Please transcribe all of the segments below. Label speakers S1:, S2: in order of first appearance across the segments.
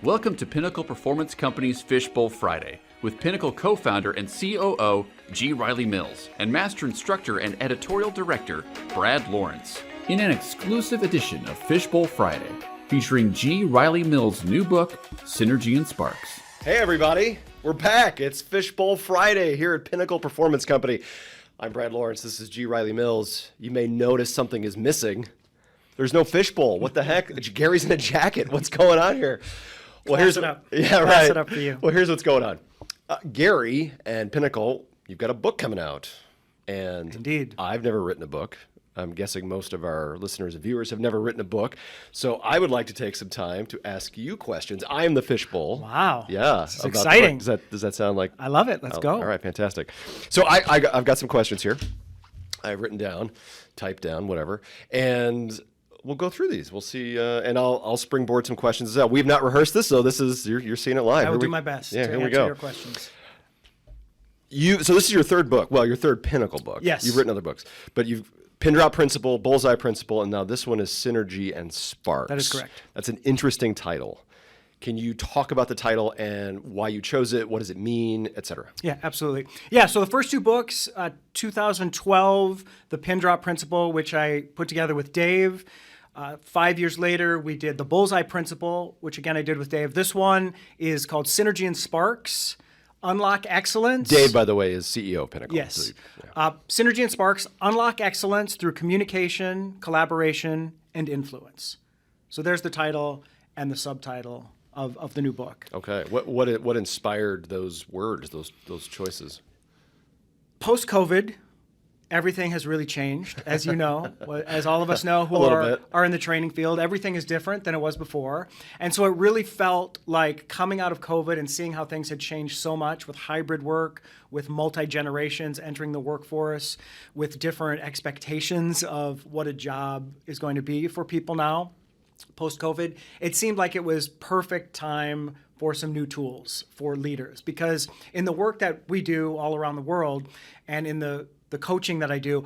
S1: Welcome to Pinnacle Performance Company's Fishbowl Friday with Pinnacle co-founder and COO G. Riley Mills and master instructor and editorial director Brad Lawrence. In an exclusive edition of Fishbowl Friday featuring G. Riley Mills' new book, Synergy and Sparks.
S2: Hey everybody, we're back. It's Fishbowl Friday here at Pinnacle Performance Company. I'm Brad Lawrence. This is G. Riley Mills. You may notice something is missing. There's no fishbowl. What the heck? Gary's in a jacket. What's going on here? Well,
S3: Class it up.
S2: Yeah, right.
S3: Class it up for you.
S2: Well, here's what's going on. Gary and Pinnacle, you've got a book coming out. And
S3: Indeed.
S2: I've never written a book. I'm guessing most of our listeners and viewers have never written a book. So I would like to take some time to ask you questions. I am the Fishbowl.
S3: Wow.
S2: Yeah.
S3: It's exciting.
S2: Does that sound like?
S3: I love it. Let's go.
S2: All right, fantastic. So I've got some questions here. I've written down, typed down, whatever. And we'll go through these. We'll see, and I'll springboard some questions as well. We've not rehearsed this, so this is you're seeing it live.
S3: I will do my best to answer your questions.
S2: So this is your third book. Well, your third Pinnacle book.
S3: Yes.
S2: You've written other books, but you've Pin Drop Principle, Bullseye Principle, and now this one is Synergy and Sparks.
S3: That is correct.
S2: That's an interesting title. Can you talk about the title and why you chose it? What does it mean, et cetera?
S3: Yeah, absolutely. Yeah, so the first two books, 2012, the Pin Drop Principle, which I put together with Dave. 5 years later, we did the Bullseye Principle, which again I did with Dave. This one is called Synergy and Sparks, Unlock Excellence.
S2: Dave, by the way, is CEO of Pinnacle.
S3: Yes.
S2: So, yeah.
S3: Synergy and Sparks, Unlock Excellence through communication, collaboration, and influence. So there's the title and the subtitle of the new book.
S2: Okay. What inspired those words, those choices?
S3: Post-COVID, everything has really changed, as you know, as all of us know who are in the training field. Everything is different than it was before. And so it really felt like coming out of COVID and seeing how things had changed so much with hybrid work, with multi-generations entering the workforce, with different expectations of what a job is going to be for people now, post-COVID, it seemed like it was perfect time for some new tools for leaders. Because in the work that we do all around the world and in the coaching that I do,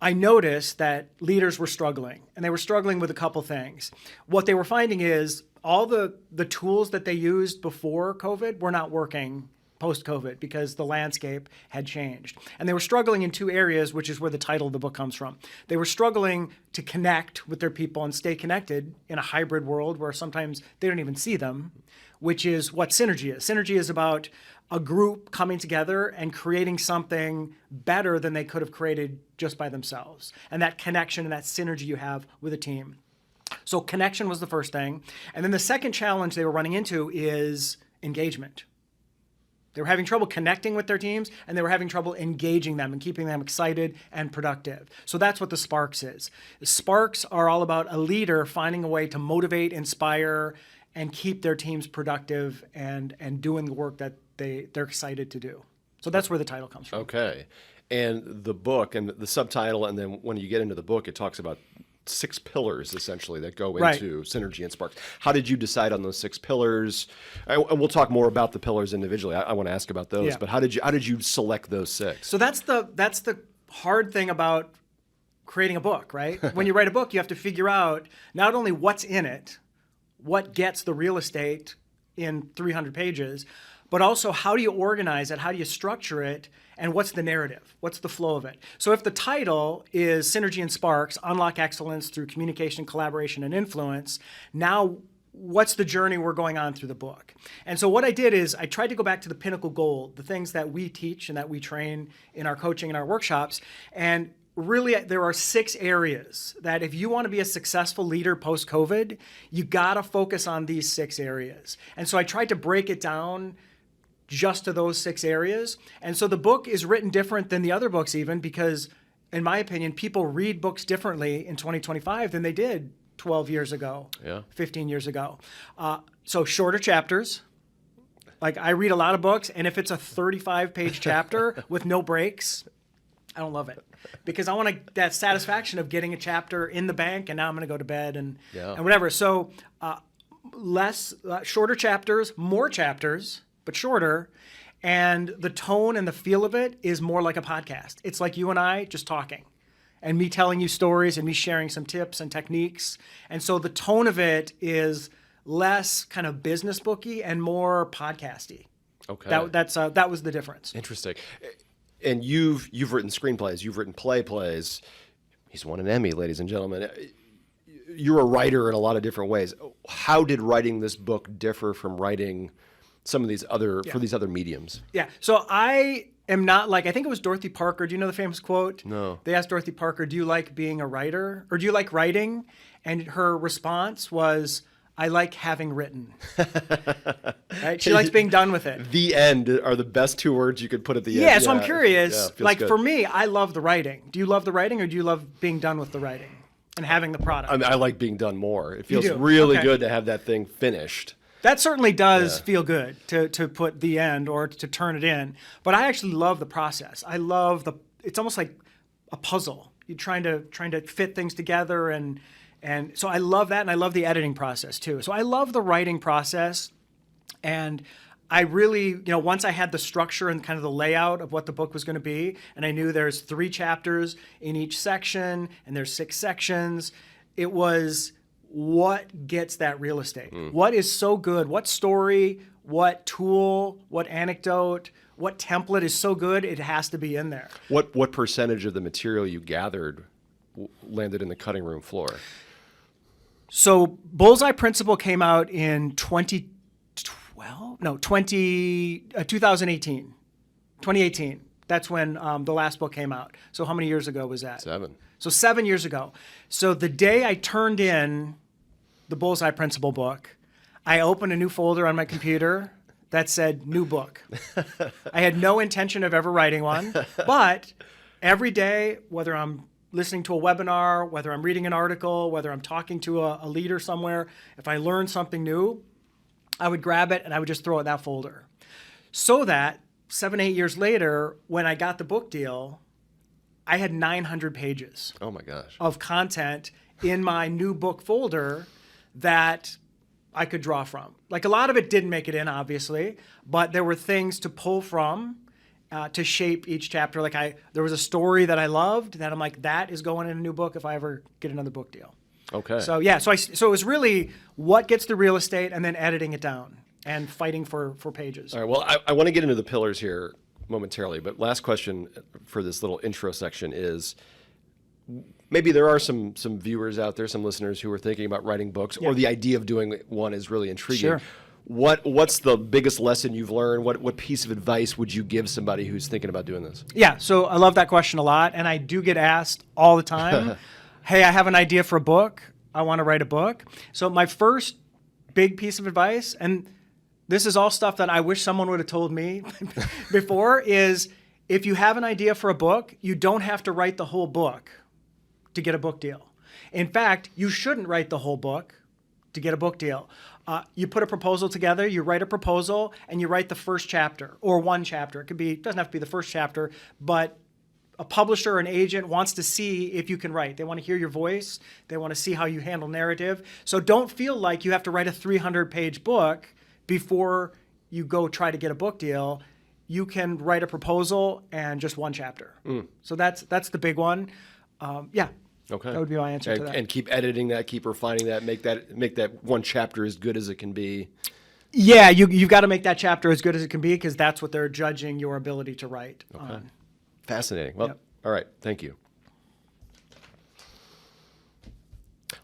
S3: I noticed that leaders were struggling, and they were struggling with a couple things. What they were finding is all the tools that they used before COVID were not working post-COVID because the landscape had changed. And they were struggling in two areas, which is where the title of the book comes from. They were struggling to connect with their people and stay connected in a hybrid world where sometimes they don't even see them, which is what synergy is. Synergy is about a group coming together and creating something better than they could have created just by themselves. And that connection and that synergy you have with a team. So connection was the first thing. And then the second challenge they were running into is engagement. They were having trouble connecting with their teams, and they were having trouble engaging them and keeping them excited and productive. So that's what the Sparks is. The Sparks are all about a leader finding a way to motivate, inspire, and keep their teams productive and doing the work that they're excited to do. So that's where the title comes from.
S2: Okay. And the book and the subtitle, and then when you get into the book, it talks about 6 pillars, essentially, that go into Synergy and Sparks. How did you decide on those 6 pillars? And we'll talk more about the pillars individually. I want to ask about those. Yeah. But how did you select those 6?
S3: So that's the hard thing about creating a book, right? When you write a book, you have to figure out not only what's in it, what gets the real estate in 300 pages, but also how do you organize it, how do you structure it, and what's the narrative? What's the flow of it? So if the title is Synergy and Sparks, Unlock Excellence through Communication, Collaboration, and Influence, now what's the journey we're going on through the book? And so what I did is I tried to go back to the Pinnacle goal, the things that we teach and that we train in our coaching and our workshops, and really, there are 6 areas that if you want to be a successful leader post-COVID, you got to focus on these 6 areas. And so I tried to break it down just to those 6 areas. And so the book is written different than the other books even because, in my opinion, people read books differently in 2025 than they did 12 years ago, 15 years ago. So shorter chapters. Like I read a lot of books, and if it's a 35-page chapter with no breaks, I don't love it because I want that satisfaction of getting a chapter in the bank and now I'm going to go to bed and whatever. So shorter chapters, more chapters, but shorter. And the tone and the feel of it is more like a podcast. It's like you and I just talking and me telling you stories and me sharing some tips and techniques. And so the tone of it is less kind of business booky and more podcasty.
S2: Okay.
S3: That was the difference.
S2: Interesting. And you've written screenplays, you've written plays. He's won an Emmy, ladies and gentlemen. You're a writer in a lot of different ways. How did writing this book differ from writing some of these other for these other mediums?
S3: Yeah. So I am not like, I think it was Dorothy Parker. Do you know the famous quote?
S2: No.
S3: They asked Dorothy Parker, "Do you like being a writer, or do you like writing?" And her response was, "I like having written." Right? She likes being done with it.
S2: The end are the best two words you could put at the end.
S3: Yeah, so I'm curious,
S2: feels
S3: like
S2: good.
S3: for me, I love the writing. Do you love the writing, or do you love being done with the writing and having the product?
S2: I mean, I like being done more. It feels
S3: do?
S2: really
S3: Okay.
S2: good to have that thing finished.
S3: That certainly does feel good to put the end or to turn it in. But I actually love the process. I love it's almost like a puzzle. You're trying to fit things together, and so I love that, and I love the editing process too. So I love the writing process, and I really, once I had the structure and kind of the layout of what the book was going to be, and I knew there's 3 chapters in each section, and there's 6 sections, it was what gets that real estate? What is so good? What story, what tool, what anecdote, what template is so good it has to be in there?
S2: What percentage of the material you gathered landed in the cutting room floor?
S3: So Bullseye Principle came out in 2018. That's when the last book came out. So how many years ago was that?
S2: 7.
S3: So 7 years ago. So the day I turned in the Bullseye Principle book, I opened a new folder on my computer that said new book. I had no intention of ever writing one, but every day, whether I'm listening to a webinar, whether I'm reading an article, whether I'm talking to a leader somewhere, if I learned something new, I would grab it and I would just throw it in that folder. So that 7, 8 years later, when I got the book deal, I had 900 pages
S2: Oh my gosh.
S3: of content in my new book folder that I could draw from. Like a lot of it didn't make it in, obviously, but there were things to pull from to shape each chapter. Like there was a story that I loved that I'm like, that is going in a new book if I ever get another book deal.
S2: Okay.
S3: So yeah, so it was really what gets the real estate and then editing it down and fighting for pages.
S2: All right. Well, I want to get into the pillars here momentarily, but last question for this little intro section is, maybe there are some viewers out there, some listeners who are thinking about writing books, or the idea of doing one is really intriguing.
S3: Sure.
S2: What's the biggest lesson you've learned? What piece of advice would you give somebody who's thinking about doing this?
S3: Yeah, so I love that question a lot, and I do get asked all the time, hey, I have an idea for a book. I want to write a book. So my first big piece of advice, and this is all stuff that I wish someone would have told me before, is if you have an idea for a book, you don't have to write the whole book to get a book deal. In fact, you shouldn't write the whole book to get a book deal. You put a proposal together, you write a proposal, and you write the first chapter or one chapter. It doesn't have to be the first chapter, but a publisher or an agent wants to see if you can write. They want to hear your voice. They want to see how you handle narrative. So don't feel like you have to write a 300-page book before you go try to get a book deal. You can write a proposal and just one chapter. So that's the big one.
S2: Okay.
S3: That would be my answer to that.
S2: And keep editing that, keep refining that, make that one chapter as good as it can be.
S3: Yeah, you've got to make that chapter as good as it can be, because that's what they're judging your ability to write on.
S2: Fascinating. Well, all right. Thank you.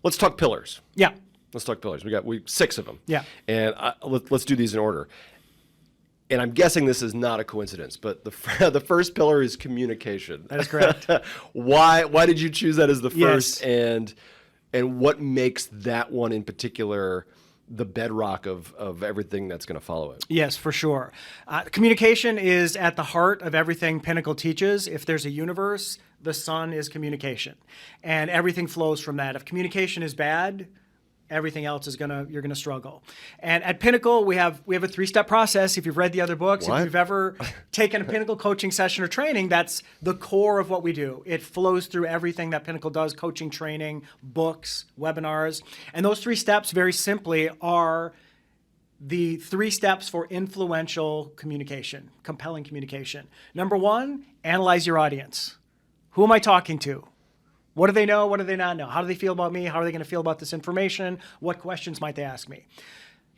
S2: Let's talk pillars.
S3: Yeah.
S2: Let's talk pillars. We 6 of them.
S3: Yeah.
S2: And let's do these in order. And I'm guessing this is not a coincidence, but the first pillar is communication.
S3: That is correct.
S2: Why did you choose that as the first?
S3: Yes.
S2: And what makes that one in particular the bedrock of everything that's going to follow it?
S3: Yes, for sure. Communication is at the heart of everything Pinnacle teaches. If there's a universe, the sun is communication, and everything flows from that. If communication is bad, everything else is you're gonna struggle. And at Pinnacle, we have a 3-step process. If you've read the other books,
S2: What?
S3: if you've ever taken a Pinnacle coaching session or training, that's the core of what we do. It flows through everything that Pinnacle does: coaching, training, books, webinars. And those 3 steps, very simply, are the 3 steps for influential communication, compelling communication. Number 1, analyze your audience. Who am I talking to? What do they know? What do they not know? How do they feel about me? How are they going to feel about this information? What questions might they ask me?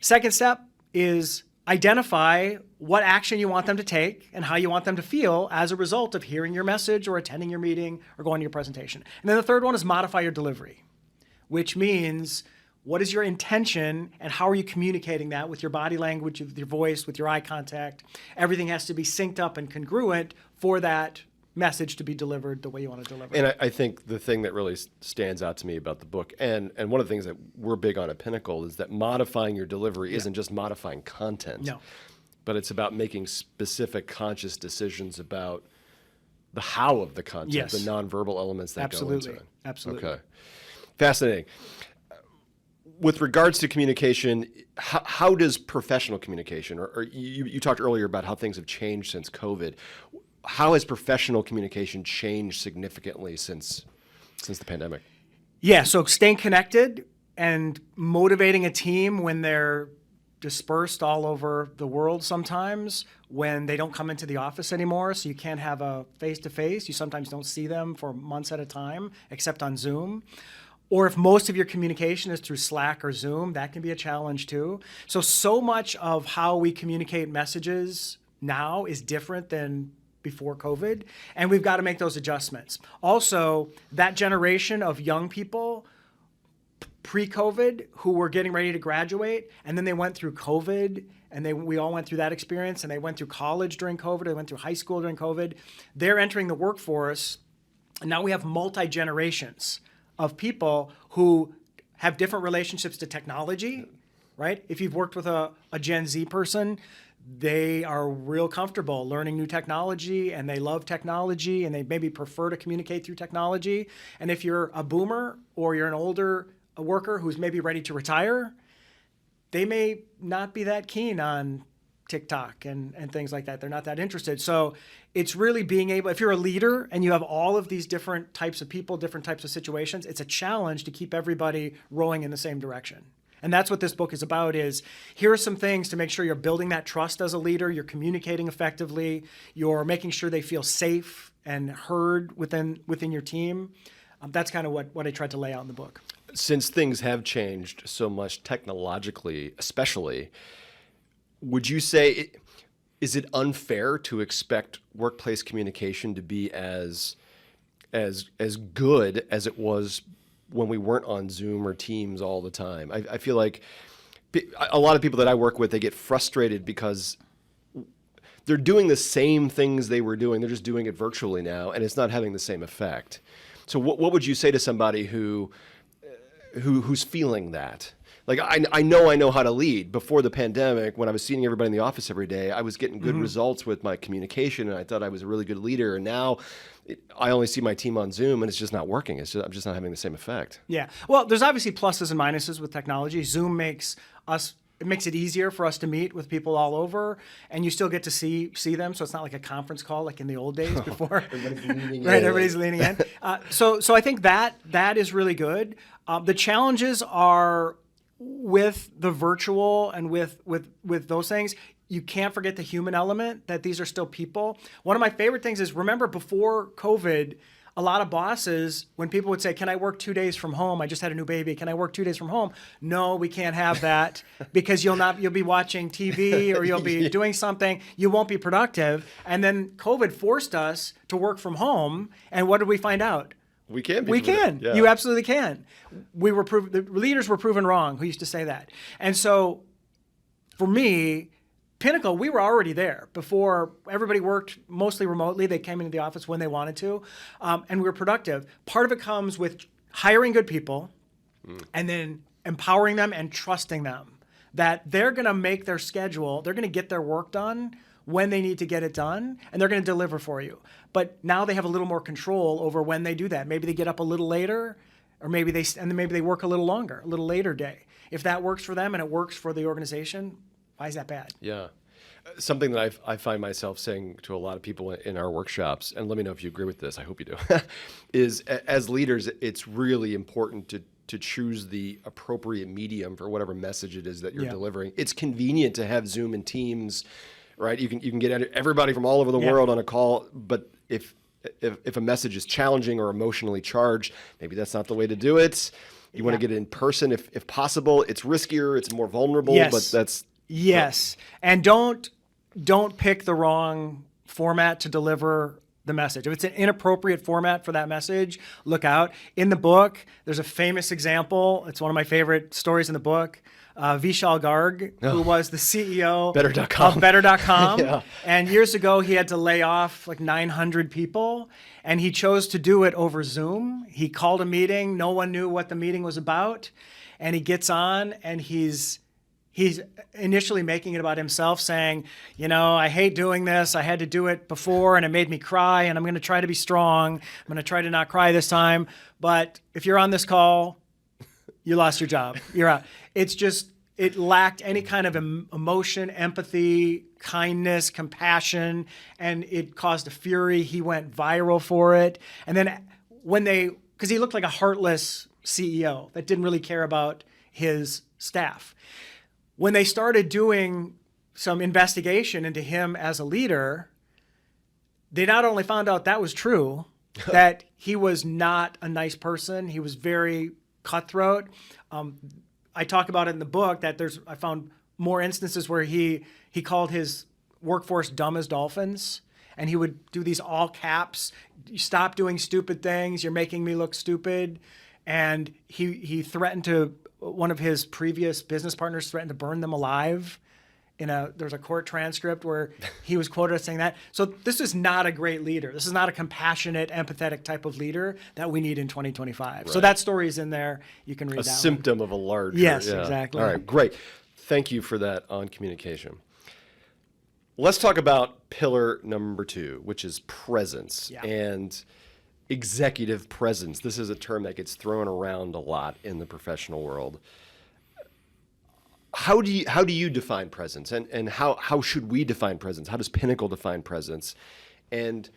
S3: Second step is identify what action you want them to take and how you want them to feel as a result of hearing your message or attending your meeting or going to your presentation. And then the third one is modify your delivery, which means what is your intention and how are you communicating that with your body language, with your voice, with your eye contact. Everything has to be synced up and congruent for that message to be delivered the way you want to deliver it.
S2: And I think the thing that really stands out to me about the book, and one of the things that we're big on at Pinnacle, is that modifying your delivery isn't just modifying content,
S3: No.
S2: but it's about making specific conscious decisions about the how of the content,
S3: Yes.
S2: the nonverbal elements that go into it.
S3: Absolutely.
S2: Okay. Fascinating. With regards to communication, how does professional communication, or you talked earlier about how things have changed since COVID. How has professional communication changed significantly since the pandemic?
S3: Yeah, so staying connected and motivating a team when they're dispersed all over the world sometimes, when they don't come into the office anymore, so you can't have a face-to-face. You sometimes don't see them for months at a time, except on Zoom. Or if most of your communication is through Slack or Zoom, that can be a challenge too. So much of how we communicate messages now is different than before COVID, and we've got to make those adjustments. Also, that generation of young people pre-COVID who were getting ready to graduate, and then they went through COVID, and we all went through that experience, and they went through college during COVID, they went through high school during COVID. They're entering the workforce, and now we have multi-generations of people who have different relationships to technology, right? If you've worked with a Gen Z person, they are real comfortable learning new technology and they love technology and they maybe prefer to communicate through technology. And if you're a boomer or you're an older worker who's maybe ready to retire, they may not be that keen on TikTok and things like that. They're not that interested. So it's really being able, if you're a leader and you have all of these different types of people, different types of situations, it's a challenge to keep everybody rowing in the same direction. And that's what this book is about, is here are some things to make sure you're building that trust as a leader, you're communicating effectively, you're making sure they feel safe and heard within your team. That's kind of what I tried to lay out in the book.
S2: Since things have changed so much technologically, especially, would you say, is it unfair to expect workplace communication to be as good as it was when we weren't on Zoom or Teams all the time? I feel like a lot of people that I work with, they get frustrated because they're doing the same things they were doing. They're just doing it virtually now, and it's not having the same effect. So what would you say to somebody who's feeling that? Like, I know how to lead. Before the pandemic, when I was seeing everybody in the office every day, I was getting good results with my communication, and I thought I was a really good leader. And now I only see my team on Zoom, and it's just not working. I'm just not having the same effect.
S3: Yeah. Well, there's obviously pluses and minuses with technology. Zoom makes it easier for us to meet with people all over, and you still get to see them. So it's not like a conference call like in the old days before.
S2: Everybody's leaning in.
S3: Right, everybody's leaning in. So I think that is really good. The challenges are with the virtual and with those things. You can't forget the human element, that these are still people. One of my favorite things is, remember before COVID, a lot of bosses, when people would say, can I work 2 days from home? I just had a new baby. Can I work 2 days from home? No, we can't have that because you'll be watching TV or you'll be doing something. You won't be productive. And then COVID forced us to work from home. And what did we find out?
S2: We can.
S3: We can.
S2: Yeah.
S3: You absolutely can. The leaders were proven wrong who used to say that. And so for me, Pinnacle, we were already there before. Everybody worked mostly remotely. They came into the office when they wanted to, and we were productive. Part of it comes with hiring good people and then empowering them and trusting them that they're going to make their schedule, they're going to get their work done when they need to get it done, and they're going to deliver for you. But now they have a little more control over when they do that. Maybe they get up a little later, or maybe they work a little longer, a little later day. If that works for them and it works for the organization, why is that bad?
S2: Yeah. Something that I find myself saying to a lot of people in our workshops, and let me know if you agree with this, I hope you do, is as leaders, it's really important to choose the appropriate medium for whatever message it is that you're delivering. It's convenient to have Zoom and Teams, right? You can get everybody from all over the world on a call, but if if a message is challenging or emotionally charged, maybe that's not the way to do it. You want to get it in person if possible. It's riskier, it's more vulnerable, but that's...
S3: Yes. And don't pick the wrong format to deliver the message. If it's an inappropriate format for that message, look out. In the book, there's a famous example. It's one of my favorite stories in the book. Vishal Garg, who was the CEO of Better.com. Yeah. And years ago, he had to lay off like 900 people, and he chose to do it over Zoom. He called a meeting. No one knew what the meeting was about. And he gets on, and he's initially making it about himself, saying, I hate doing this. I had to do it before, and it made me cry, and I'm going to try to be strong. I'm going to try to not cry this time. But if you're on this call, you lost your job. You're out. It lacked any kind of emotion, empathy, kindness, compassion, and it caused a fury. He went viral for it. And then because he looked like a heartless CEO that didn't really care about his staff. When they started doing some investigation into him as a leader, they not only found out that was true, that he was not a nice person. He was very cutthroat. I talk about it in the book that I found more instances where he called his workforce dumb as dolphins, and he would do these all caps, stop doing stupid things, you're making me look stupid. And he threatened to, one of his previous business partners threatened to burn them alive. There's a court transcript where he was quoted as saying that. So this is not a great leader. This is not a compassionate, empathetic type of leader that we need in 2025. Right. So that story is in there. You can read that. A
S2: symptom of a larger.
S3: Yes, exactly.
S2: All right, great. Thank you for that on communication. Let's talk about pillar number 2, which is presence and executive presence. This is a term that gets thrown around a lot in the professional world. How do you define presence, and how should we define presence? How does Pinnacle define presence, and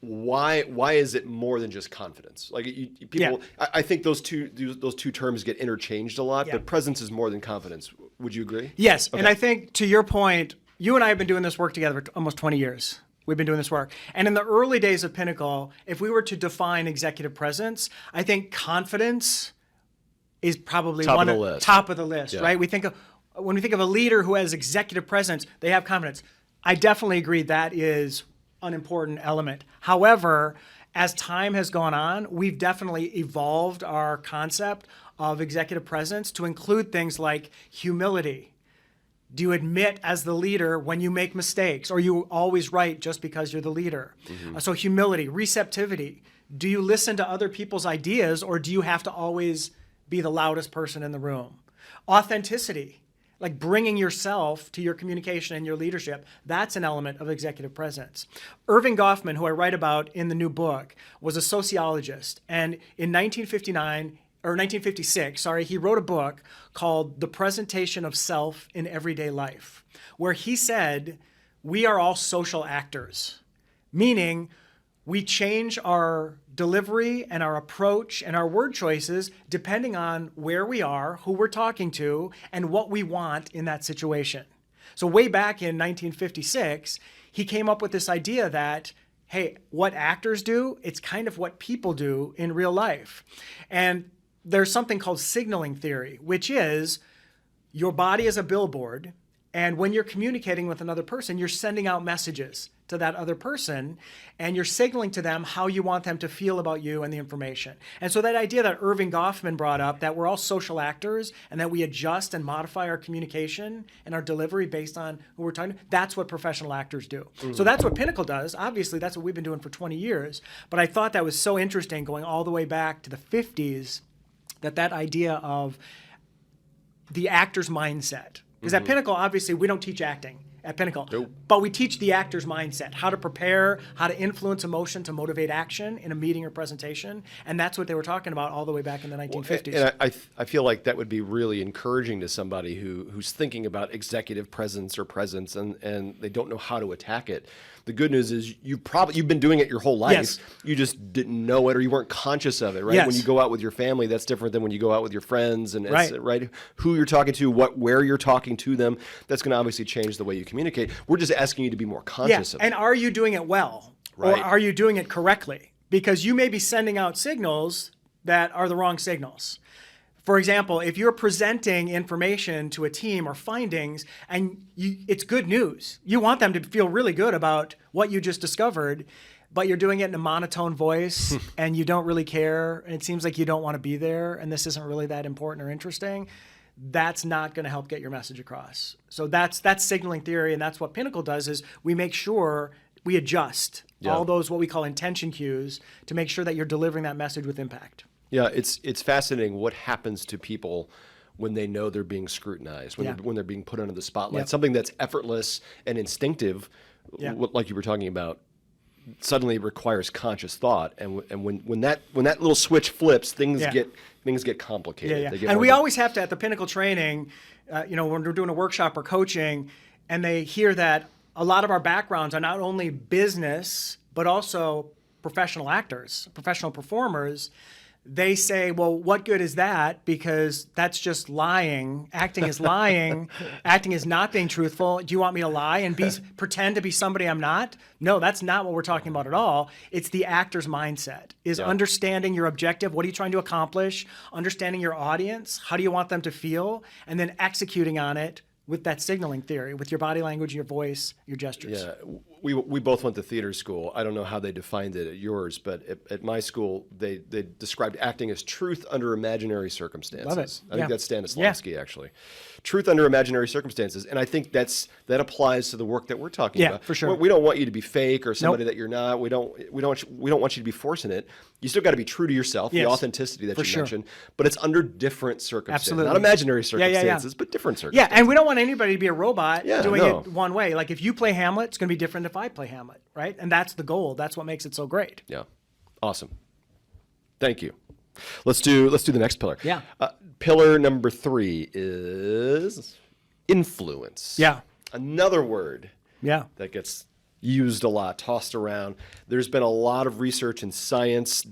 S2: why is it more than just confidence? Like people, I think those two terms get interchanged a lot, but presence is more than confidence. Would you agree?
S3: Yes, okay. And I think to your point, you and I have been doing this work together for almost 20 years. We've been doing this work, and in the early days of Pinnacle, if we were to define executive presence, I think confidence is probably top of the list, right? When we think of a leader who has executive presence, they have confidence. I definitely agree that is an important element. However, as time has gone on, we've definitely evolved our concept of executive presence to include things like humility. Do you admit as the leader when you make mistakes, or are you always right just because you're the leader? Mm-hmm. So humility, receptivity. Do you listen to other people's ideas, or do you have to always be the loudest person in the room? Authenticity, like bringing yourself to your communication and your leadership, that's an element of executive presence. Irving Goffman, who I write about in the new book, was a sociologist. And in 1956, he wrote a book called The Presentation of Self in Everyday Life, where he said, we are all social actors, meaning we change our delivery and our approach and our word choices depending on where we are, who we're talking to, and what we want in that situation. So way back in 1956, he came up with this idea that, hey, what actors do, it's kind of what people do in real life. And there's something called signaling theory, which is your body is a billboard, and when you're communicating with another person, you're sending out messages to that other person, and you're signaling to them how you want them to feel about you and the information. And so that idea that Irving Goffman brought up, that we're all social actors and that we adjust and modify our communication and our delivery based on who we're talking to, that's what professional actors do. Mm-hmm. So that's what Pinnacle does. Obviously, that's what we've been doing for 20 years. But I thought that was so interesting going all the way back to the 50s, that idea of the actor's mindset. Because at Pinnacle, obviously, we don't teach acting at Pinnacle. Nope. But we teach the actor's mindset, how to prepare, how to influence emotion to motivate action in a meeting or presentation. And that's what they were talking about all the way back in the 1950s.
S2: Well, and I feel like that would be really encouraging to somebody who's thinking about executive presence or presence and they don't know how to attack it. The good news is you've been doing it your whole life.
S3: Yes.
S2: You just didn't know it or you weren't conscious of it, right?
S3: Yes.
S2: When you go out with your family, that's different than when you go out with your friends and
S3: right.
S2: Right? Who you're talking to, where you're talking to them. That's going to obviously change the way you communicate. We're just asking you to be more conscious of it.
S3: And are you doing it well? Or are you doing it correctly? Because you may be sending out signals that are the wrong signals. For example, if you're presenting information to a team or findings and it's good news, you want them to feel really good about what you just discovered, but you're doing it in a monotone voice and you don't really care and it seems like you don't want to be there and this isn't really that important or interesting, that's not going to help get your message across. So that's signaling theory, and that's what Pinnacle does is we make sure we adjust all those what we call intention cues to make sure that you're delivering that message with impact.
S2: Yeah, it's fascinating what happens to people when they know they're being scrutinized, when they're being put under the spotlight. Something that's effortless and instinctive, like you were talking about, suddenly requires conscious thought. And when that little switch flips, things get complicated.
S3: And we always have to, at the Pinnacle training, when we're doing a workshop or coaching, and they hear that a lot of our backgrounds are not only business but also professional actors, professional performers. They say, well, what good is that? Because that's just lying. Acting is lying. Acting is not being truthful. Do you want me to lie and pretend to be somebody I'm not? No, that's not what we're talking about at all. It's the actor's mindset, is understanding your objective. What are you trying to accomplish? Understanding your audience. How do you want them to feel? And then executing on it with that signaling theory, with your body language, your voice, your gestures.
S2: Yeah, we both went to theater school. I don't know how they defined it at yours, but at my school, they described acting as truth under imaginary circumstances.
S3: Love it.
S2: I think that's Stanislavski, actually. Truth under imaginary circumstances. And I think that applies to the work that we're talking about.
S3: Yeah, for sure.
S2: We don't want you to be fake or somebody that you're not. We don't want you to be forcing it. You still got to be true to yourself, the authenticity that you mentioned, but it's under different circumstances.
S3: Absolutely.
S2: Not imaginary circumstances, but different circumstances.
S3: Yeah, and we don't want anybody to be a robot doing it one way. Like if you play Hamlet, it's going to be different if I play Hamlet, right? And that's the goal. That's what makes it so great.
S2: Yeah. Awesome. Thank you. Let's do the next pillar.
S3: Yeah.
S2: Pillar number 3 is influence.
S3: Yeah.
S2: Another word that gets used a lot, tossed around. There's been a lot of research and science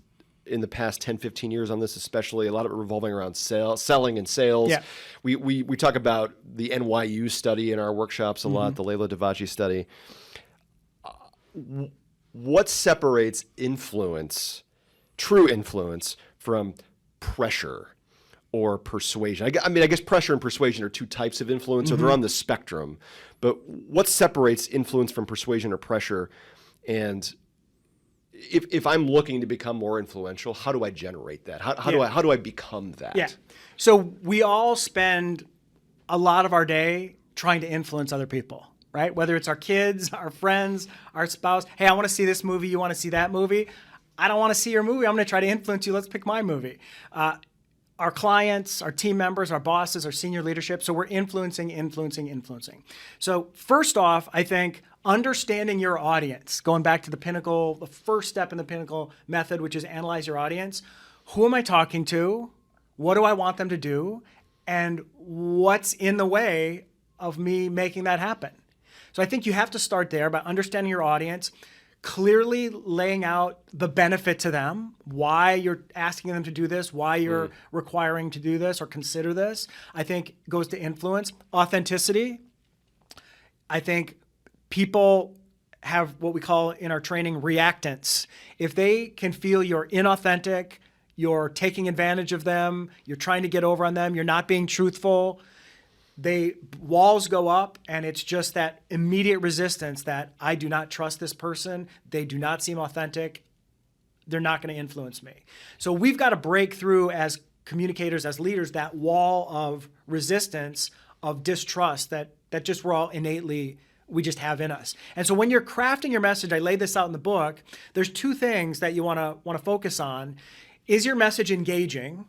S2: in the past 10, 15 years on this, especially a lot of it revolving around selling and sales.
S3: Yeah.
S2: We talk about the NYU study in our workshops a lot, the Leila Davachi study. What separates influence, true influence, from pressure or persuasion? I guess pressure and persuasion are two types of influence, or they're on the spectrum. But what separates influence from persuasion or pressure? And if I'm looking to become more influential, how do I generate that? How do I become that?
S3: Yeah. So we all spend a lot of our day trying to influence other people, right? Whether it's our kids, our friends, our spouse. Hey, I want to see this movie. You want to see that movie? I don't want to see your movie. I'm going to try to influence you. Let's pick my movie. Our clients, our team members, our bosses, our senior leadership. So we're influencing. So first off, I think understanding your audience, going back to the Pinnacle, the first step in the Pinnacle method, which is analyze your audience. Who am I talking to? What do I want them to do? And what's in the way of me making that happen? So I think you have to start there by understanding your audience, clearly laying out the benefit to them, why you're asking them to do this, why you're requiring to do this or consider this. I think goes to influence. Authenticity. I think people have what we call in our training reactants. If they can feel you're inauthentic, you're taking advantage of them, you're trying to get over on them, you're not being truthful, walls go up, and it's just that immediate resistance that I do not trust this person, they do not seem authentic, they're not going to influence me. So we've got to break through as communicators, as leaders, that wall of resistance, of distrust that just we're all innately, we just have in us. And so when you're crafting your message, I laid this out in the book, there's two things that you want to focus on. Is your message engaging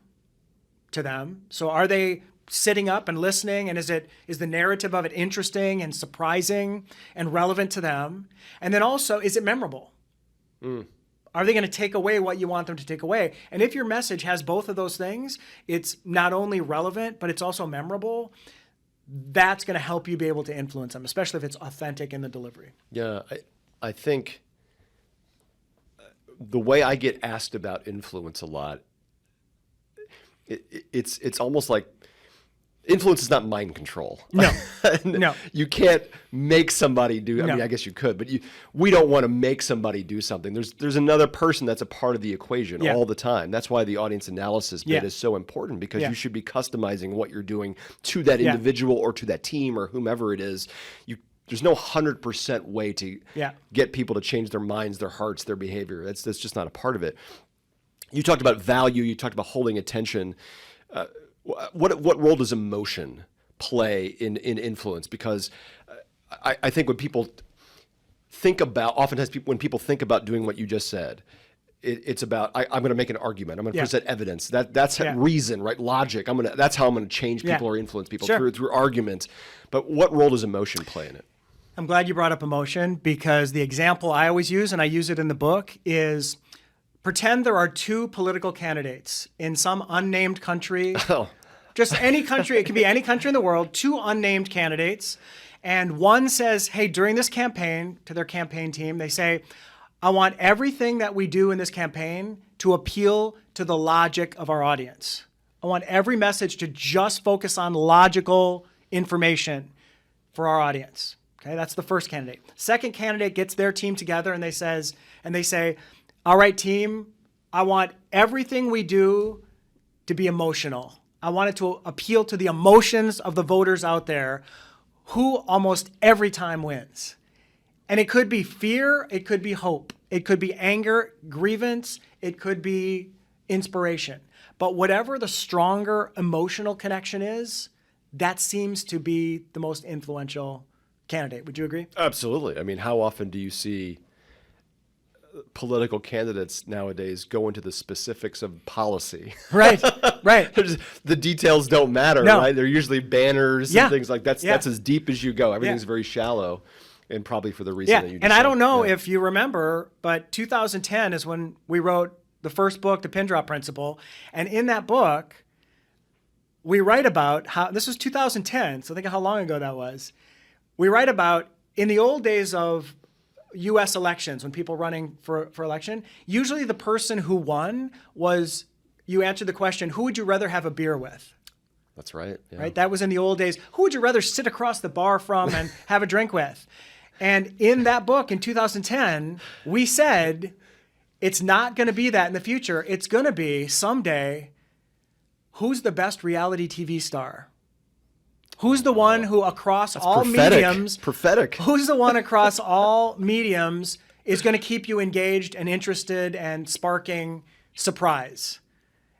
S3: to them? So are they sitting up and listening, and is the narrative of it interesting and surprising and relevant to them? And then also, is it memorable? Are they going to take away what you want them to take away? And if your message has both of those things, it's not only relevant, but it's also memorable. That's going to help you be able to influence them, especially if it's authentic in the delivery.
S2: Yeah, I think the way I get asked about influence a lot, it's almost like influence is not mind control.
S3: No, no.
S2: You can't make somebody do. I
S3: No.
S2: mean, I guess you could, but we don't want to make somebody do something. There's another person that's a part of the equation
S3: Yeah.
S2: all the time. That's why the audience analysis bit
S3: Yeah.
S2: is so important, because
S3: Yeah.
S2: you should be customizing what you're doing to that
S3: Yeah.
S2: individual or to that team or whomever it is. There's no 100% way to
S3: Yeah.
S2: get people to change their minds, their hearts, their behavior. That's just not a part of it. You talked about value. You talked about holding attention. What role does emotion play in influence? Because I think when people think about, oftentimes when people think about doing what you just said, it's about I'm going to make an argument. I'm going to
S3: Yeah.
S2: present evidence. That's
S3: Yeah.
S2: reason, right? Logic. That's how I'm going to change people
S3: Yeah.
S2: or influence people
S3: Sure.
S2: through argument. But what role does emotion play in it?
S3: I'm glad you brought up emotion, because the example I always use, and I use it in the book, is pretend there are two political candidates in some unnamed country.
S2: Oh.
S3: Just any country, it can be any country in the world, two unnamed candidates. And one says, hey, during this campaign, to their campaign team, they say, I want everything that we do in this campaign to appeal to the logic of our audience. I want every message to just focus on logical information for our audience. Okay, that's the first candidate. Second candidate gets their team together and they say, all right, team, I want everything we do to be emotional. I want it to appeal to the emotions of the voters out there, who almost every time wins. And it could be fear, it could be hope, it could be anger, grievance, it could be inspiration. But whatever the stronger emotional connection is, that seems to be the most influential candidate. Would you agree?
S2: Absolutely. I mean, how often do you see political candidates nowadays go into the specifics of policy?
S3: Right, right.
S2: The details don't matter,
S3: No.
S2: right? They're usually banners
S3: Yeah.
S2: and things like that.
S3: Yeah.
S2: That's as deep as you go. Everything's
S3: Yeah.
S2: very shallow, and probably for the reason
S3: Yeah,
S2: that you just
S3: and I
S2: said.
S3: don't know
S2: Yeah.
S3: if you remember, but 2010 is when we wrote the first book, The Pin Drop Principle. And in that book, we write about how, this was 2010, so think of how long ago that was. We write about, in the old days of U.S. elections, when people running for election, usually the person who won was, you answered the question, who would you rather have a beer with?
S2: That's right. Yeah.
S3: Right? That was in the old days. Who would you rather sit across the bar from and have a drink with? And in that book in 2010, we said it's not going to be that in the future. It's going to be someday, who's the best reality TV star? Who's the one who across all
S2: prophetic.
S3: mediums,
S2: Prophetic.
S3: who's the one across all mediums is going to keep you engaged and interested and sparking surprise?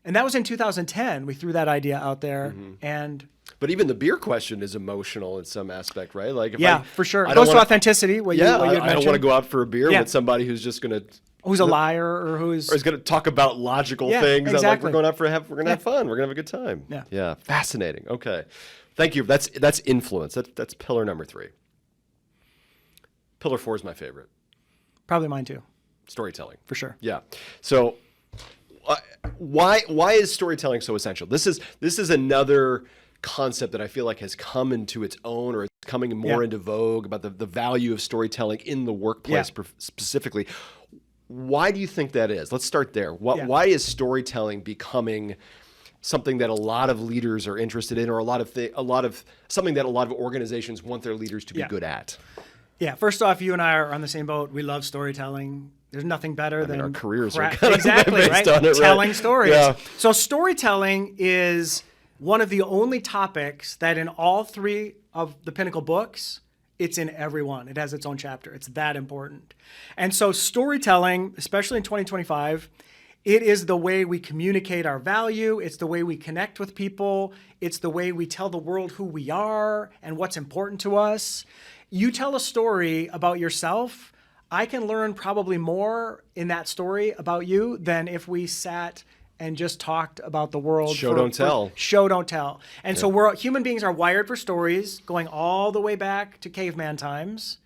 S3: And that was in 2010. We threw that idea out there. And
S2: But even the beer question is emotional in some aspect, right? Like, if
S3: yeah, for sure.
S2: I
S3: It
S2: don't
S3: goes to
S2: wanna-
S3: authenticity. What you
S2: I
S3: had
S2: don't want to
S3: mentioned.
S2: go out for a beer
S3: Yeah.
S2: with somebody who's just going to,
S3: Who's a liar or who's
S2: or is going to talk about logical
S3: Yeah,
S2: things. That, like,
S3: exactly.
S2: we're going out for we're going to have fun. We're going to have a good time.
S3: Yeah.
S2: Yeah. Fascinating. Okay. Thank you. That's influence. That's pillar number 3. Pillar 4 is my favorite.
S3: probably mine too,
S2: Storytelling.
S3: for sure.
S2: Yeah. So why is storytelling so essential? This is another concept that I feel like has come into its own, or it's coming more
S3: Yeah.
S2: into vogue, about the value of storytelling in the workplace
S3: Yeah.
S2: specifically. Why do you think that is? Let's start there.
S3: Yeah.
S2: Why is storytelling becoming something that a lot of leaders are interested in, or something that a lot of organizations want their leaders to be
S3: Yeah.
S2: good at?
S3: Yeah. First off, you and I are on the same boat. We love storytelling. There's nothing better than
S2: our careers are kind of
S3: exactly
S2: based
S3: right.
S2: on it, right?
S3: Telling stories.
S2: Yeah.
S3: So storytelling is one of the only topics that in all 3 of the Pinnacle books, it's in every one. It has its own chapter. It's that important. And so storytelling, especially in 2025, it is the way we communicate our value. It's the way we connect with people. It's the way we tell the world who we are and what's important to us. You tell a story about yourself, I can learn probably more in that story about you than if we sat and just talked about the world.
S2: Show, don't tell.
S3: Show, don't tell. And so human beings are wired for stories, going all the way back to caveman times.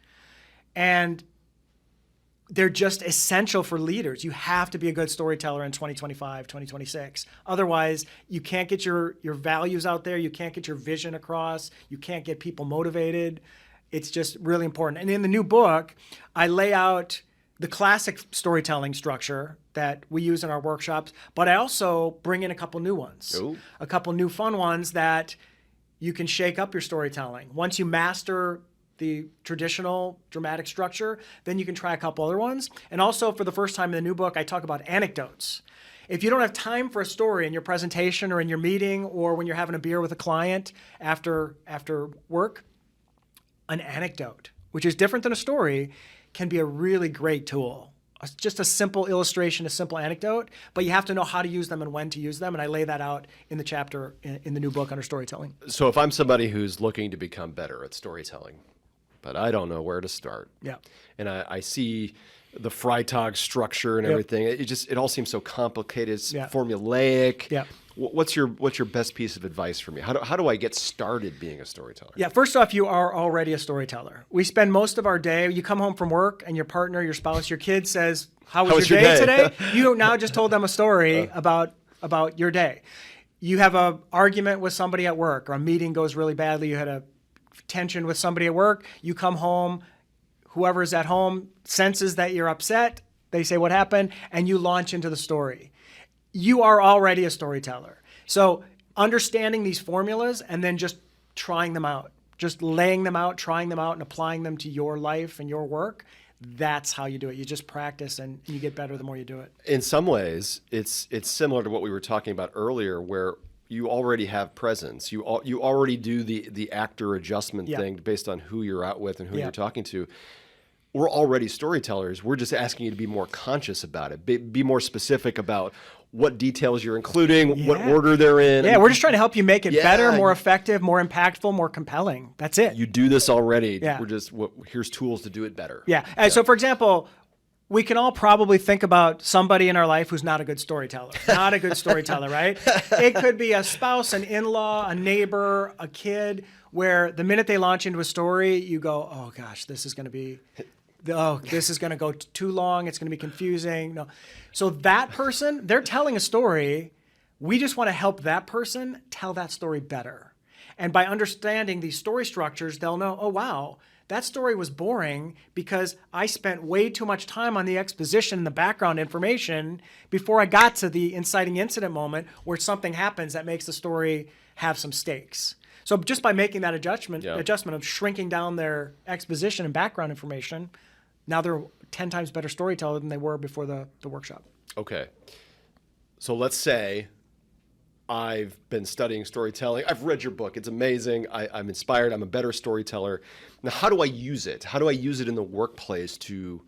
S3: And they're just essential for leaders. You have to be a good storyteller in 2025, 2026. Otherwise, you can't get your values out there. You can't get your vision across. You can't get people motivated. It's just really important. And in the new book, I lay out the classic storytelling structure that we use in our workshops, but I also bring in a couple new ones,
S2: Ooh.
S3: a couple new fun ones that you can shake up your storytelling. Once you master the traditional dramatic structure, then you can try a couple other ones. And also, for the first time in the new book, I talk about anecdotes. If you don't have time for a story in your presentation or in your meeting or when you're having a beer with a client after work, an anecdote, which is different than a story, can be a really great tool. Just a simple illustration, a simple anecdote, but you have to know how to use them and when to use them. And I lay that out in the chapter in the new book under storytelling.
S2: So if I'm somebody who's looking to become better at storytelling, but I don't know where to start.
S3: Yeah.
S2: And I see the Freitag structure and everything. It all seems so complicated. It's formulaic.
S3: Yeah.
S2: What's your best piece of advice for me? How do I get started being a storyteller?
S3: Yeah, first off, you are already a storyteller. We spend most of our day, you come home from work and your partner, your spouse, your kid says, how was your day today? You now just told them a story about your day. You have an argument with somebody at work, or a meeting goes really badly, you had a tension with somebody at work, you come home, whoever is at home senses that you're upset, they say what happened, and you launch into the story. You are already a storyteller. So understanding these formulas and then just trying them out, just laying them out, trying them out, and applying them to your life and your work, that's how you do it. You just practice and you get better the more you do it.
S2: In some ways, it's similar to what we were talking about earlier, where you already have presence. You already do the actor adjustment thing based on who you're out with and who you're talking to. We're already storytellers. We're just asking you to be more conscious about it, be more specific about what details you're including, what order they're in.
S3: Yeah, we're just trying to help you make it better, more effective, more impactful, more compelling. That's it.
S2: You do this already. Yeah. Here's tools to do it better.
S3: Yeah. So, for example, we can all probably think about somebody in our life who's not a good storyteller. Not a good storyteller, right? It could be a spouse, an in-law, a neighbor, a kid, where the minute they launch into a story, you go, oh gosh, this is going to go too long. It's going to be confusing. No. So that person, they're telling a story. We just want to help that person tell that story better. And by understanding these story structures, they'll know, oh, wow, that story was boring because I spent way too much time on the exposition and the background information before I got to the inciting incident moment where something happens that makes the story have some stakes. So just by making that adjustment of shrinking down their exposition and background information, now they're 10 times better storyteller than they were before the workshop.
S2: Okay. So let's say I've been studying storytelling. I've read your book. It's amazing. I'm inspired. I'm a better storyteller. Now, how do I use it? How do I use it in the workplace to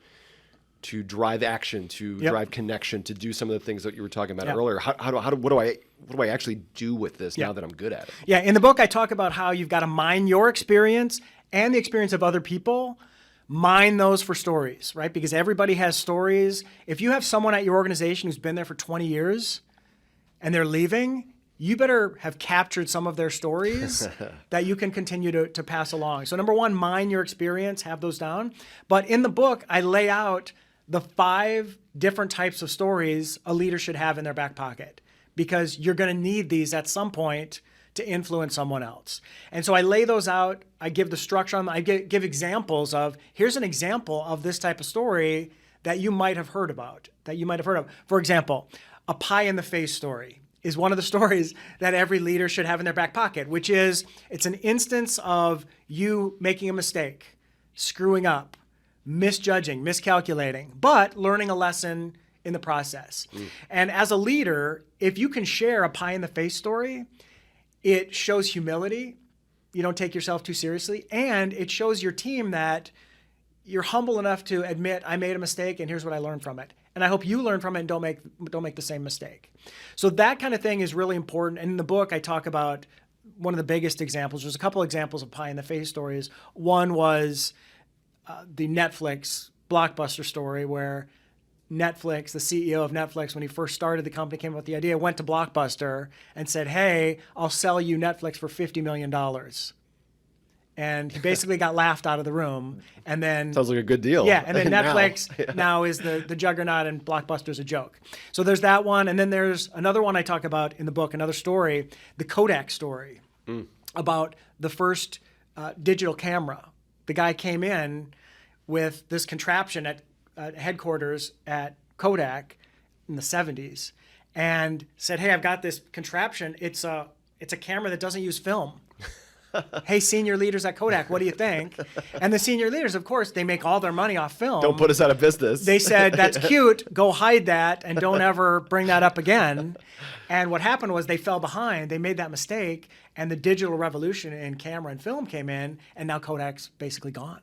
S2: drive action, to drive connection, to do some of the things that you were talking about earlier? What do I actually do with this now that I'm good at it?
S3: Yeah, in the book, I talk about how you've got to mine your experience and the experience of other people. Mine those for stories, right? Because everybody has stories. If you have someone at your organization who's been there for 20 years and they're leaving, you better have captured some of their stories that you can continue to pass along. So number one, mine your experience, have those down. But in the book, I lay out the 5 different types of stories a leader should have in their back pocket, because you're going to need these at some point to influence someone else. And so I lay those out. I give the structure on them. I give examples of, here's an example of this type of story that you might have heard about, For example, a pie in the face story is one of the stories that every leader should have in their back pocket, which is, it's an instance of you making a mistake, screwing up, misjudging, miscalculating, but learning a lesson in the process. And as a leader, if you can share a pie in the face story, it shows humility. You don't take yourself too seriously. And it shows your team that you're humble enough to admit, I made a mistake and here's what I learned from it. And I hope you learn from it and don't make the same mistake. So that kind of thing is really important. And in the book, I talk about one of the biggest examples. There's a couple examples of pie in the face stories. One was the Netflix Blockbuster story, where Netflix, the CEO of Netflix, when he first started the company, came up with the idea, went to Blockbuster and said, hey, I'll sell you Netflix for $50 million. And he basically got laughed out of the room. And then
S2: sounds like a good deal.
S3: Yeah, and then Netflix now is the juggernaut, and Blockbuster's a joke. So there's that one. And then there's another one I talk about in the book, another story, the Kodak story, about the first digital camera. The guy came in with this contraption at headquarters at Kodak in the 70s and said, hey, I've got this contraption. It's a camera that doesn't use film. hey, senior leaders at Kodak, what do you think? And the senior leaders, of course, they make all their money off film.
S2: Don't put us out of business.
S3: They said, that's cute, go hide that and don't ever bring that up again. And what happened was they fell behind, they made that mistake, and the digital revolution in camera and film came in, and now Kodak's basically gone.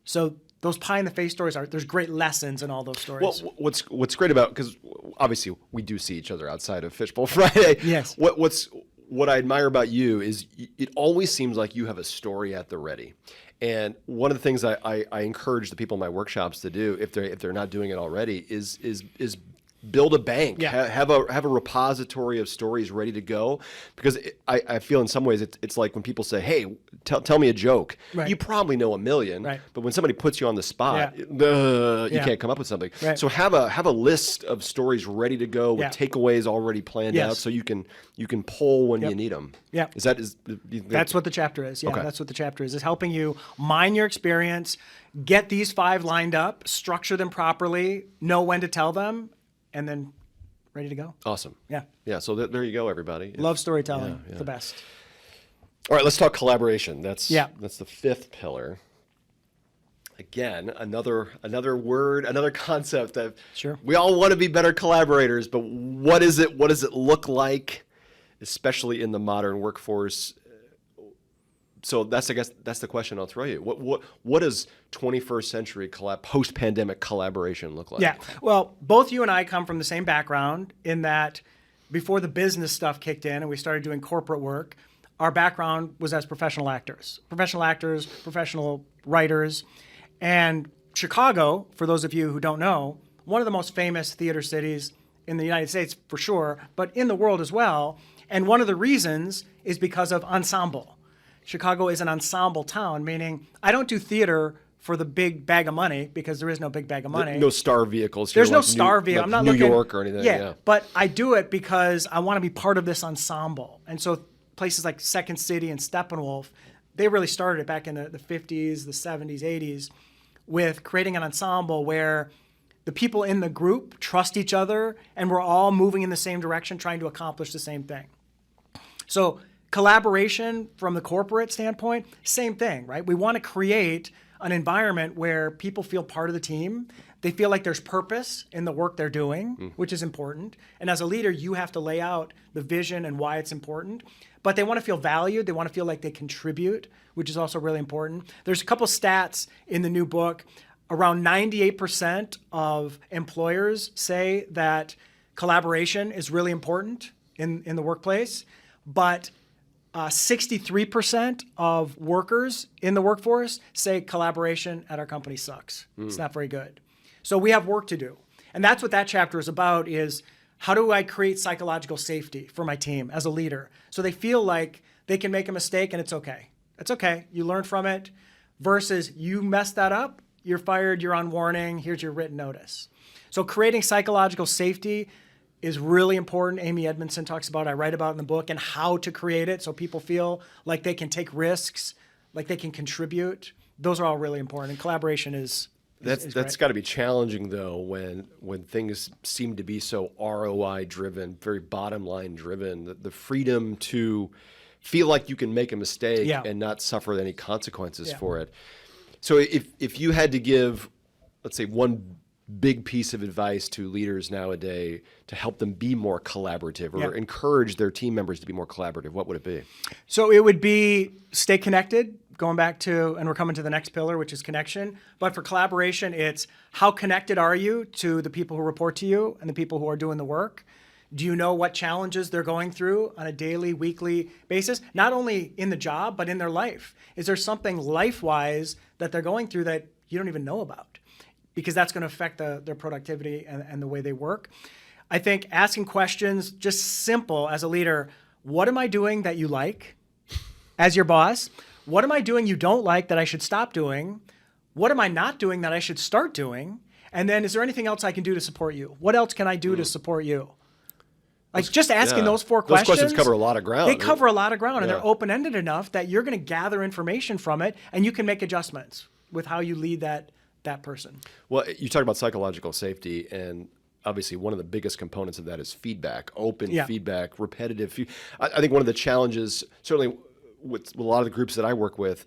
S3: So those pie-in-the-face stories there's great lessons in all those stories.
S2: Well, what's great about, because obviously we do see each other outside of Fishbowl Friday.
S3: Yes.
S2: What I admire about you is it always seems like you have a story at the ready. And one of the things I encourage the people in my workshops to do, if they're not doing it already, is build a bank.
S3: Yeah.
S2: Have a repository of stories ready to go. Because I feel in some ways it's like when people say, hey, tell me a joke.
S3: Right.
S2: You probably know a million,
S3: right.
S2: but when somebody puts you on the spot, you can't come up with something.
S3: Right.
S2: So have a list of stories ready to go with takeaways already planned
S3: Yes.
S2: out, so you can pull when you need them.
S3: Yeah.
S2: That's
S3: what the chapter is. Yeah,
S2: Okay.
S3: that's what the chapter is helping you mine your experience, get these 5 lined up, structure them properly, know when to tell them, and then ready to go.
S2: awesome.
S3: Yeah.
S2: Yeah. So there you go, everybody.
S3: Love storytelling.
S2: Yeah.
S3: The best.
S2: All right, let's talk collaboration. That's
S3: Yeah.
S2: the 5th pillar. Again, another word, another concept that
S3: Sure.
S2: we all want to be better collaborators, but what is it? What does it look like, especially in the modern workforce? So I guess that's the question I'll throw you. What does 21st century post-pandemic collaboration look like?
S3: Yeah. Well, both you and I come from the same background in that before the business stuff kicked in and we started doing corporate work, our background was as professional actors, professional writers. And Chicago, for those of you who don't know, one of the most famous theater cities in the United States for sure, but in the world as well. And one of the reasons is because of ensemble. Chicago is an ensemble town, meaning I don't do theater for the big bag of money because there is no big bag of money.
S2: No star vehicles.
S3: There's no
S2: like
S3: star vehicle. I'm not
S2: New
S3: looking,
S2: York or anything. Yeah.
S3: But I do it because I want to be part of this ensemble. And so places like Second City and Steppenwolf, they really started it back in the 50s, the 70s, 80s with creating an ensemble where the people in the group trust each other and we're all moving in the same direction, trying to accomplish the same thing. So collaboration from the corporate standpoint, same thing, right? We want to create an environment where people feel part of the team. They feel like there's purpose in the work they're doing, which is important. And as a leader, you have to lay out the vision and why it's important. But they want to feel valued. They want to feel like they contribute, which is also really important. There's a couple stats in the new book. Around 98% of employers say that collaboration is really important in the workplace. But 63% of workers in the workforce say collaboration at our company sucks. It's not very good. So we have work to do. And that's what that chapter is about, is how do I create psychological safety for my team as a leader so they feel like they can make a mistake and it's okay. It's okay. You learn from it versus you messed that up, you're fired, you're on warning, here's your written notice. So creating psychological safety is really important. Amy Edmondson talks about, I write about in the book, and how to create it so people feel like they can take risks, like they can contribute. Those are all really important. And collaboration is
S2: That's got to be challenging though when things seem to be so ROI driven, very bottom line driven. The freedom to feel like you can make a mistake and not suffer any consequences for it. So if you had to give, let's say, one big piece of advice to leaders nowadays to help them be more collaborative or encourage their team members to be more collaborative, what would it be?
S3: So it would be stay connected, going back to, and we're coming to the next pillar, which is connection. But for collaboration, it's how connected are you to the people who report to you and the people who are doing the work? Do you know what challenges they're going through on a daily, weekly basis? Not only in the job, but in their life. Is there something life-wise that they're going through that you don't even know about? Because that's going to affect their productivity and the way they work. I think asking questions, just simple as a leader, what am I doing that you like as your boss? What am I doing you don't like that I should stop doing? What am I not doing that I should start doing? And then is there anything else I can do to support you? What else can I do to support you? Like just asking those 4 questions.
S2: Those questions cover a lot of ground.
S3: They cover a lot of ground and they're open-ended enough that you're going to gather information from it and you can make adjustments with how you lead that person.
S2: Well, you talk about psychological safety, and obviously one of the biggest components of that is feedback, open feedback, repetitive feedback. I think one of the challenges, certainly with a lot of the groups that I work with,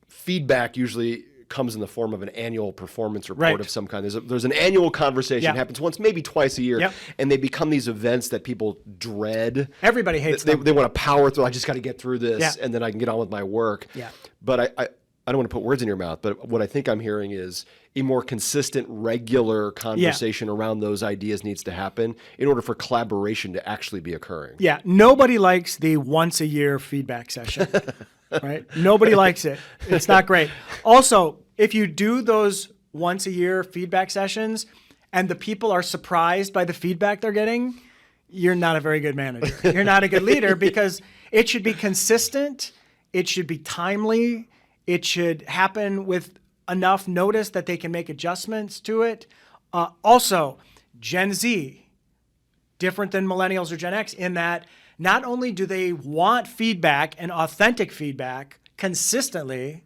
S2: feedback usually comes in the form of an annual performance report of some kind. There's an annual conversation happens once, maybe twice a year, and they become these events that people dread.
S3: Everybody hates them.
S2: They want to power through. I just got to get through this, and then I can get on with my work.
S3: Yeah.
S2: But I don't want to put words in your mouth, but what I think I'm hearing is a more consistent, regular conversation around those ideas needs to happen in order for collaboration to actually be occurring.
S3: Yeah. Nobody likes the once a year feedback session. Right? Nobody likes it. It's not great. Also, if you do those once a year feedback sessions and the people are surprised by the feedback they're getting, you're not a very good manager. You're not a good leader, because it should be consistent. It should be timely. It should happen with enough notice that they can make adjustments to it. Also, Gen Z, different than millennials or Gen X in that not only do they want feedback and authentic feedback consistently,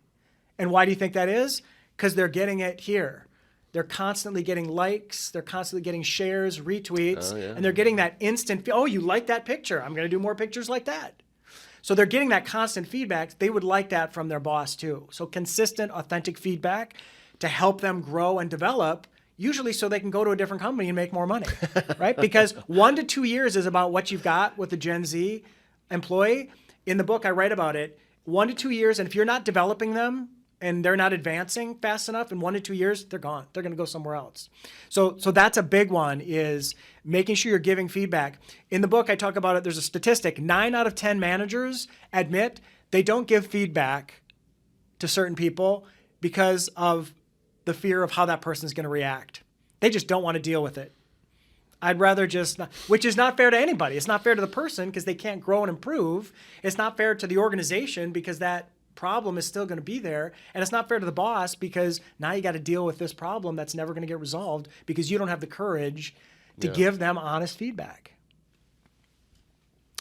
S3: and why do you think that is? Because they're getting it here. They're constantly getting likes, they're constantly getting shares, retweets, and they're getting that instant, oh, you like that picture, I'm going to do more pictures like that. So they're getting that constant feedback. They would like that from their boss too. So consistent, authentic feedback to help them grow and develop, usually so they can go to a different company and make more money, right? Because 1 to 2 years is about what you've got with the Gen Z employee. In the book, I write about it. 1 to 2 years, and if you're not developing them and they're not advancing fast enough, in 1 to 2 years, they're gone. They're going to go somewhere else. So that's a big one, is making sure you're giving feedback. In the book, I talk about it. There's a statistic. 9 out of 10 managers admit they don't give feedback to certain people because of the fear of how that person is going to react. They just don't want to deal with it. I'd rather just not, which is not fair to anybody. It's not fair to the person because they can't grow and improve. It's not fair to the organization because that problem is still going to be there. And it's not fair to the boss because now you got to deal with this problem that's never going to get resolved because you don't have the courage to give them honest feedback.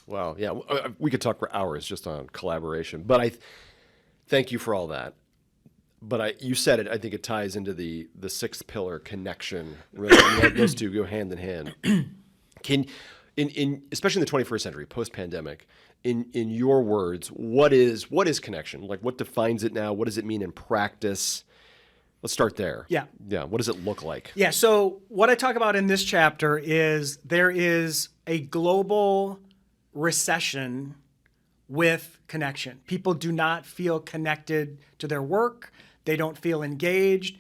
S2: Wow. Yeah. We could talk for hours just on collaboration, but I thank you for all that. But you said it. I think it ties into the sixth pillar, connection. Really, those two go hand in hand. Especially in the 21st century, post pandemic, in your words, what is connection? Like, what defines it now? What does it mean in practice? Let's start there. Yeah. What does it look like?
S3: Yeah. So what I talk about in this chapter is there is a global recession with connection. People do not feel connected to their work. They don't feel engaged.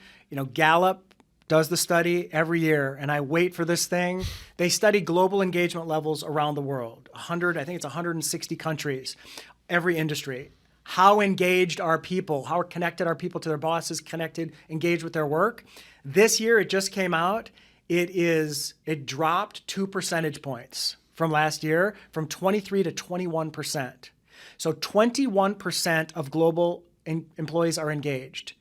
S3: Gallup does the study every year, and I wait for this thing. They study global engagement levels around the world. I think it's 160 countries, every industry. How engaged are people? How connected are people to their bosses, engaged with their work? This year, it just came out. It dropped 2 percentage points from last year, from 23 to 21%. So 21% of global employees are engaged.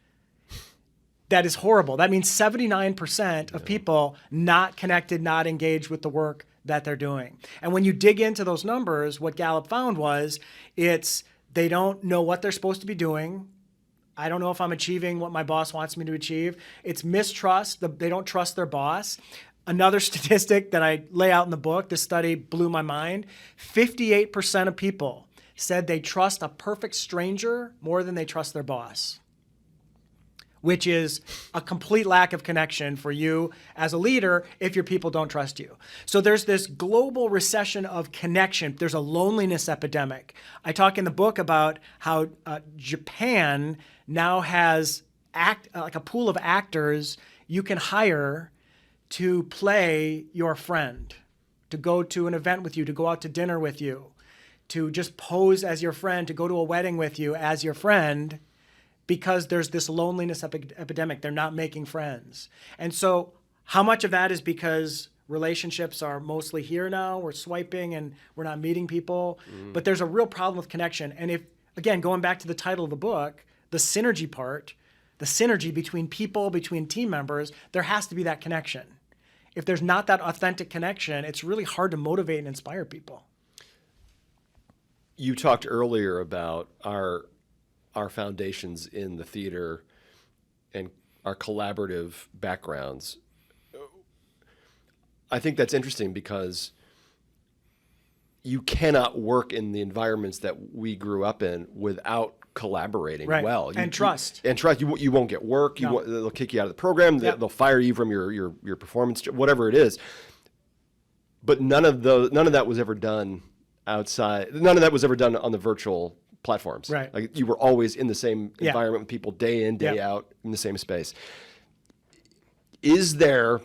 S3: That is horrible. That means 79% of people not connected, not engaged with the work that they're doing. And when you dig into those numbers, what Gallup found was they don't know what they're supposed to be doing. I don't know if I'm achieving what my boss wants me to achieve. It's mistrust. They don't trust their boss. Another statistic that I lay out in the book, this study blew my mind. 58% of people said they trust a perfect stranger more than they trust their boss, which is a complete lack of connection for you as a leader if your people don't trust you. So there's this global recession of connection. There's a loneliness epidemic. I talk in the book about how Japan now has like a pool of actors you can hire to play your friend, to go to an event with you, to go out to dinner with you, to just pose as your friend, to go to a wedding with you as your friend, because there's this loneliness epidemic. They're not making friends. And so how much of that is because relationships are mostly here now, we're swiping and we're not meeting people, but there's a real problem with connection. And if, again, going back to the title of the book, the synergy part, the synergy between people, between team members, there has to be that connection. If there's not that authentic connection, it's really hard to motivate and inspire people.
S2: You talked earlier about our foundations in the theater and our collaborative backgrounds. I think that's interesting because you cannot work in the environments that we grew up in without collaborating well.
S3: And trust.
S2: And trust. You won't get work. They'll kick you out of the program. They'll fire you from your performance, whatever it is. But none of that was ever done outside. None of that was ever done on the virtual platforms.
S3: Right.
S2: Like you were always in the same environment with people day in, day out in the same space. Is there,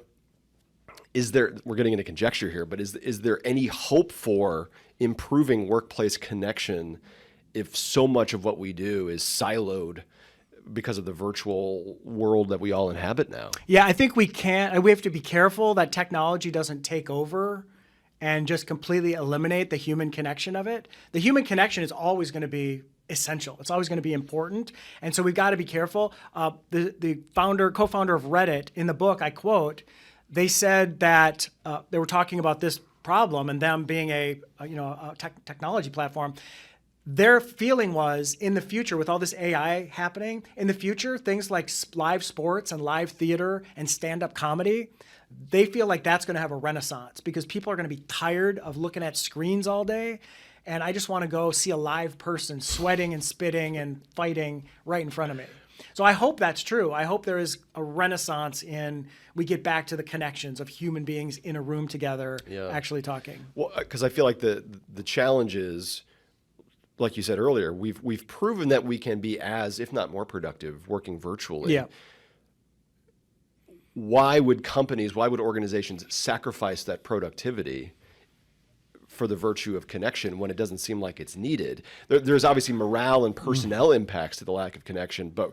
S2: we're getting into conjecture here, but is there any hope for improving workplace connection if so much of what we do is siloed because of the virtual world that we all inhabit now?
S3: Yeah, I think we have to be careful that technology doesn't take over and just completely eliminate the human connection of it. The human connection is always going to be essential. It's always going to be important. And so we've got to be careful. The co-founder of Reddit, in the book, I quote, they said that they were talking about this problem and them being a technology platform. Their feeling was, in the future, with all this AI happening, in the future, things like live sports and live theater and stand-up comedy, they feel like that's going to have a renaissance because people are going to be tired of looking at screens all day. And I just want to go see a live person sweating and spitting and fighting right in front of me. So I hope that's true. I hope there is a renaissance we get back to the connections of human beings in a room together, actually talking.
S2: Well, because I feel like the challenge is, like you said earlier, we've proven that we can be as, if not more productive, working virtually.
S3: Yeah.
S2: Why would organizations sacrifice that productivity for the virtue of connection when it doesn't seem like it's needed? There's obviously morale and personnel impacts to the lack of connection, but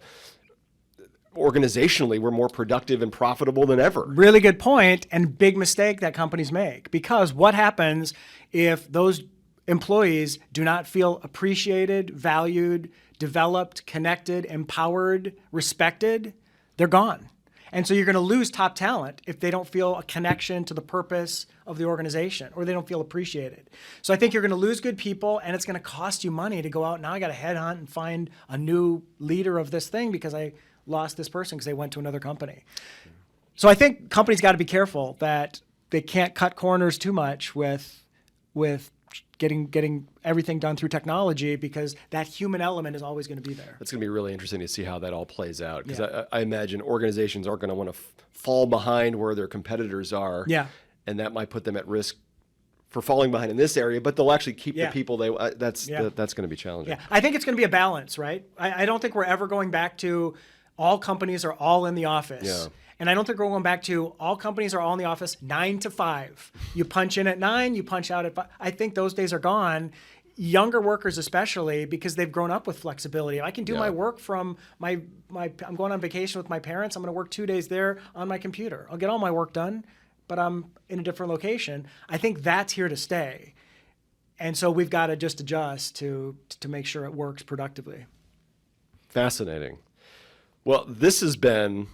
S2: organizationally, we're more productive and profitable than ever.
S3: Really good point, and big mistake that companies make. Because what happens if those employees do not feel appreciated, valued, developed, connected, empowered, respected? They're gone. And so you're going to lose top talent if they don't feel a connection to the purpose of the organization or they don't feel appreciated. So I think you're going to lose good people, and it's going to cost you money to go out. Now I got to headhunt and find a new leader of this thing because I lost this person because they went to another company. So I think companies got to be careful that they can't cut corners too much with getting everything done through technology, because that human element is always going to be there.
S2: It's going to be really interesting to see how that all plays out, because I imagine organizations aren't going to want to fall behind where their competitors are, and that might put them at risk for falling behind in this area, but they'll actually keep the people that's going to be challenging.
S3: Yeah, I think it's going to be a balance, right? I don't think we're ever going back to all companies are all in the office.
S2: Yeah.
S3: And I don't think we're going back to all companies are all in the office 9 to 5. You punch in at 9, you punch out at 5. I think those days are gone. Younger workers especially, because they've grown up with flexibility. I can do my work from I'm going on vacation with my parents. I'm going to work 2 days there on my computer. I'll get all my work done, but I'm in a different location. I think that's here to stay. And so we've got to just adjust to make sure it works productively.
S2: Fascinating. Well, this has been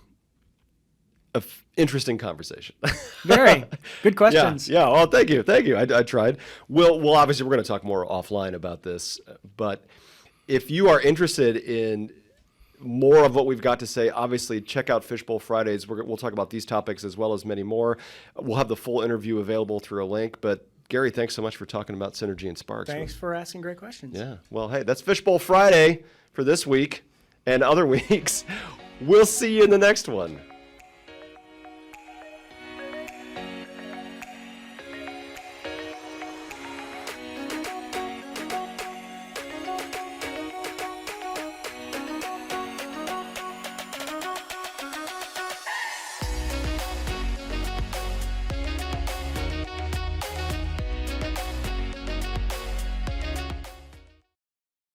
S2: an interesting conversation.
S3: Very good questions.
S2: Yeah. Oh, thank you. I tried. We'll obviously we're going to talk more offline about this, but if you are interested in more of what we've got to say, obviously check out Fishbowl Fridays. We'll talk about these topics as well as many more. We'll have the full interview available through a link. But Gary, thanks so much for talking about Synergy and Sparks.
S3: Thanks for asking great questions.
S2: Yeah. Well, hey, that's Fishbowl Friday for this week and other weeks. We'll see you in the next one.